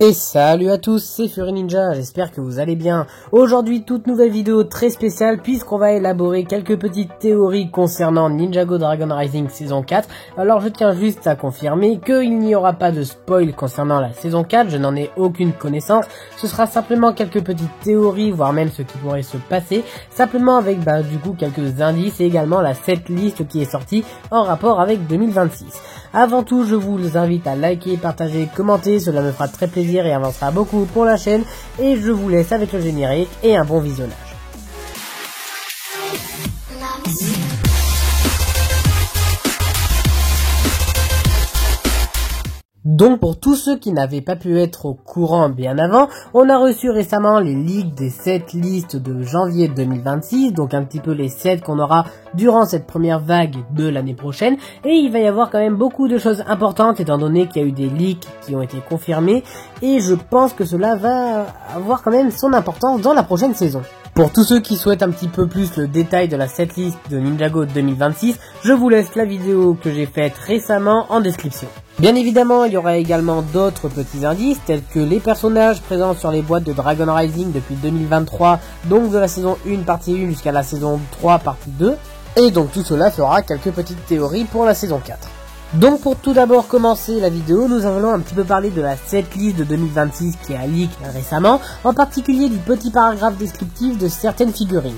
Et salut à tous, c'est Fury Ninja, j'espère que vous allez bien. Aujourd'hui, toute nouvelle vidéo très spéciale puisqu'on va élaborer quelques petites théories concernant Ninjago Dragon Rising saison 4. Alors je tiens juste à confirmer qu'il n'y aura pas de spoil concernant la saison 4, je n'en ai aucune connaissance. Ce sera simplement quelques petites théories, voire même ce qui pourrait se passer, simplement avec du coup quelques indices et également la setlist qui est sortie en rapport avec 2026. Avant tout, je vous invite à liker, partager, commenter, cela me fera très plaisir et avancera beaucoup pour la chaîne. Et je vous laisse avec le générique et un bon visionnage. Donc pour tous ceux qui n'avaient pas pu être au courant bien avant, on a reçu récemment les leaks des 7 listes de janvier 2026, donc un petit peu les 7 qu'on aura durant cette première vague de l'année prochaine, et il va y avoir quand même beaucoup de choses importantes étant donné qu'il y a eu des leaks qui ont été confirmés, et je pense que cela va avoir quand même son importance dans la prochaine saison. Pour tous ceux qui souhaitent un petit peu plus le détail de la setlist de Ninjago 2026, je vous laisse la vidéo que j'ai faite récemment en description. Bien évidemment, il y aura également d'autres petits indices, tels que les personnages présents sur les boîtes de Dragon Rising depuis 2023, donc de la saison 1 partie 1 jusqu'à la saison 3 partie 2, et donc tout cela fera quelques petites théories pour la saison 4. Donc pour tout d'abord commencer la vidéo, nous allons un petit peu parler de la setlist de 2026 qui a leak récemment, en particulier du petit paragraphe descriptif de certaines figurines.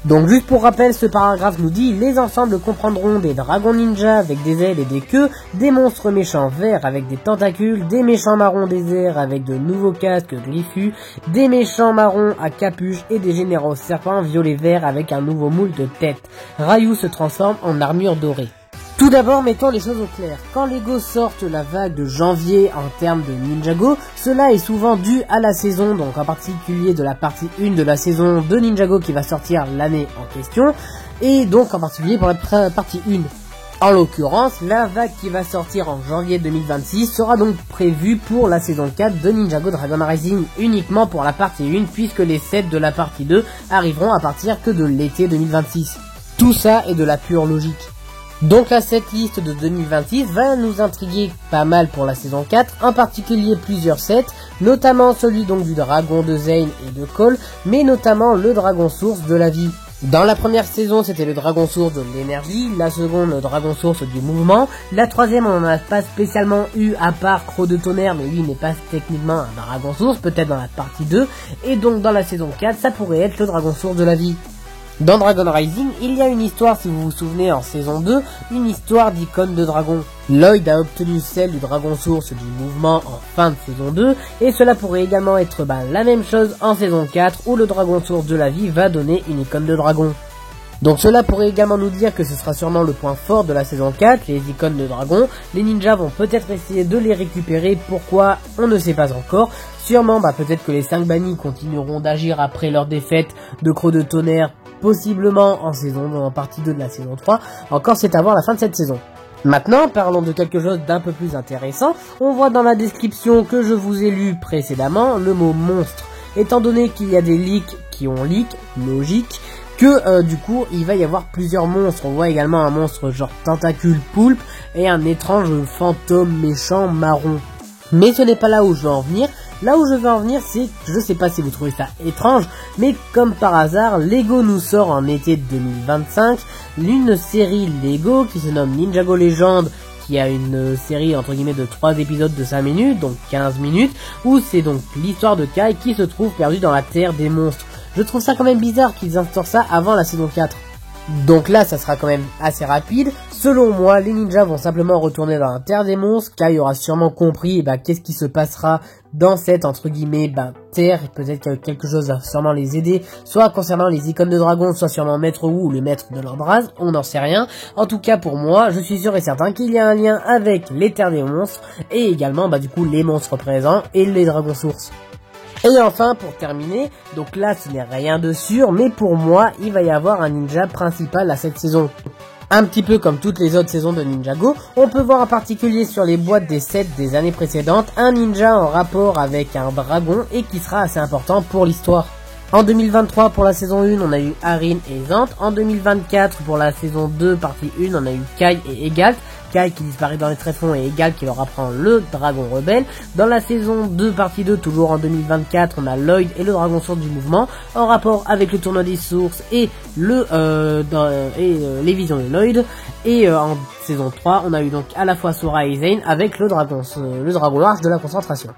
Donc juste pour rappel, ce paragraphe nous dit: les ensembles comprendront des dragons ninja avec des ailes et des queues, des monstres méchants verts avec des tentacules, des méchants marrons déserts avec de nouveaux casques griffus, des méchants marrons à capuche et des généraux serpents violet vert avec un nouveau moule de tête. Ryu se transforme en armure dorée. Tout d'abord, mettons les choses au clair. Quand Lego sortent la vague de janvier en termes de Ninjago, cela est souvent dû à la saison, donc en particulier de la partie 1 de la saison de Ninjago qui va sortir l'année en question, et donc en particulier pour la partie 1. En l'occurrence, la vague qui va sortir en janvier 2026 sera donc prévue pour la saison 4 de Ninjago Dragon Rising uniquement pour la partie 1, puisque les sets de la partie 2 arriveront à partir que de l'été 2026. Tout ça est de la pure logique. Donc la setlist de 2026 va nous intriguer pas mal pour la saison 4, en particulier plusieurs sets, notamment celui donc du dragon de Zane et de Cole, mais notamment le dragon source de la vie. Dans la première saison, c'était le dragon source de l'énergie, la seconde le dragon source du mouvement, la troisième on n'en a pas spécialement eu à part Croc de tonnerre, mais lui n'est pas techniquement un dragon source, peut-être dans la partie 2, et donc dans la saison 4 ça pourrait être le dragon source de la vie. Dans Dragon Rising, il y a une histoire, si vous vous souvenez, en saison 2, une histoire d'icône de dragon. Lloyd a obtenu celle du dragon source du mouvement en fin de saison 2, et cela pourrait également être la même chose en saison 4, où le dragon source de la vie va donner une icône de dragon. Donc cela pourrait également nous dire que ce sera sûrement le point fort de la saison 4, les icônes de dragon. Les ninjas vont peut-être essayer de les récupérer, pourquoi on ne sait pas encore. Sûrement peut-être que les 5 bannis continueront d'agir après leur défaite de Croc de tonnerre, possiblement en partie 2 de la saison 3, encore c'est à voir la fin de cette saison. Maintenant, parlons de quelque chose d'un peu plus intéressant. On voit dans la description que je vous ai lu précédemment le mot monstre. Étant donné qu'il y a des leaks qui ont leak, logique, que du coup il va y avoir plusieurs monstres. On voit également un monstre genre tentacule poulpe et un étrange fantôme méchant marron. Mais ce n'est pas là où je veux en venir. Là où je veux en venir, c'est, je sais pas si vous trouvez ça étrange, mais comme par hasard, Lego nous sort en été 2025 une série Lego qui se nomme Ninjago Legend, qui a une série entre guillemets de 3 épisodes de 5 minutes, donc 15 minutes, où c'est donc l'histoire de Kai qui se trouve perdu dans la terre des monstres. Je trouve ça quand même bizarre qu'ils instaurent ça avant la saison 4. Donc là, ça sera quand même assez rapide. Selon moi, les ninjas vont simplement retourner dans la terre des monstres. Kai aura sûrement compris qu'est-ce qui se passera dans cette entre guillemets terre. Peut-être que quelque chose va sûrement les aider, soit concernant les icônes de dragon, soit sûrement Maître Wu ou le maître de l'Embrase. On n'en sait rien. En tout cas, pour moi, je suis sûr et certain qu'il y a un lien avec les terres des monstres et également du coup les monstres présents et les dragons sources. Et enfin, pour terminer, donc là ce n'est rien de sûr, mais pour moi, il va y avoir un ninja principal à cette saison. Un petit peu comme toutes les autres saisons de Ninjago, on peut voir en particulier sur les boîtes des sets des années précédentes, un ninja en rapport avec un dragon et qui sera assez important pour l'histoire. En 2023, pour la saison 1, on a eu Arin et Zant. En 2024, pour la saison 2, partie 1, on a eu Kai et Egalt. Kai qui disparaît dans les tréfonds et Egal qui leur apprend le dragon rebelle. Dans la saison 2 partie 2, toujours en 2024, on a Lloyd et le dragon source du mouvement en rapport avec le tournoi des sources et les visions de Lloyd. Et en saison 3, on a eu donc à la fois Sora et Zane avec le dragon arche de la concentration.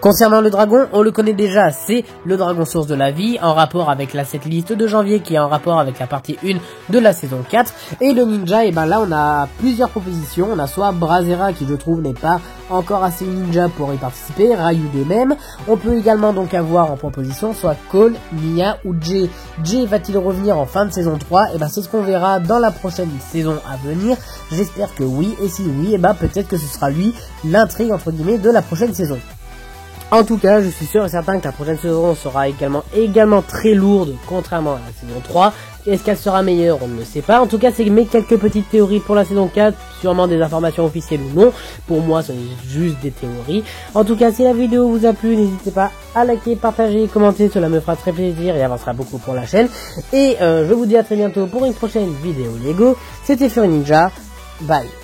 Concernant le dragon, on le connaît déjà, c'est le dragon source de la vie, en rapport avec la setlist de janvier, qui est en rapport avec la partie 1 de la saison 4. Et le ninja, et ben là on a plusieurs propositions, on a soit Brazera, qui je trouve n'est pas encore assez ninja pour y participer, Rayude même. On peut également donc avoir en proposition soit Cole, Mia ou Jay. Jay va-t-il revenir en fin de saison 3? Et ben c'est ce qu'on verra dans la prochaine saison à venir. J'espère que oui, et si oui, et ben peut-être que ce sera lui l'intrigue entre guillemets de la prochaine saison. En tout cas, je suis sûr et certain que la prochaine saison sera également très lourde, contrairement à la saison 3. Est-ce qu'elle sera meilleure? On ne le sait pas. En tout cas, c'est mes quelques petites théories pour la saison 4, sûrement des informations officielles ou non. Pour moi, c'est juste des théories. En tout cas, si la vidéo vous a plu, n'hésitez pas à liker, partager, commenter. Cela me fera très plaisir et avancera beaucoup pour la chaîne. Et je vous dis à très bientôt pour une prochaine vidéo Lego. C'était Fury Ninja. Bye.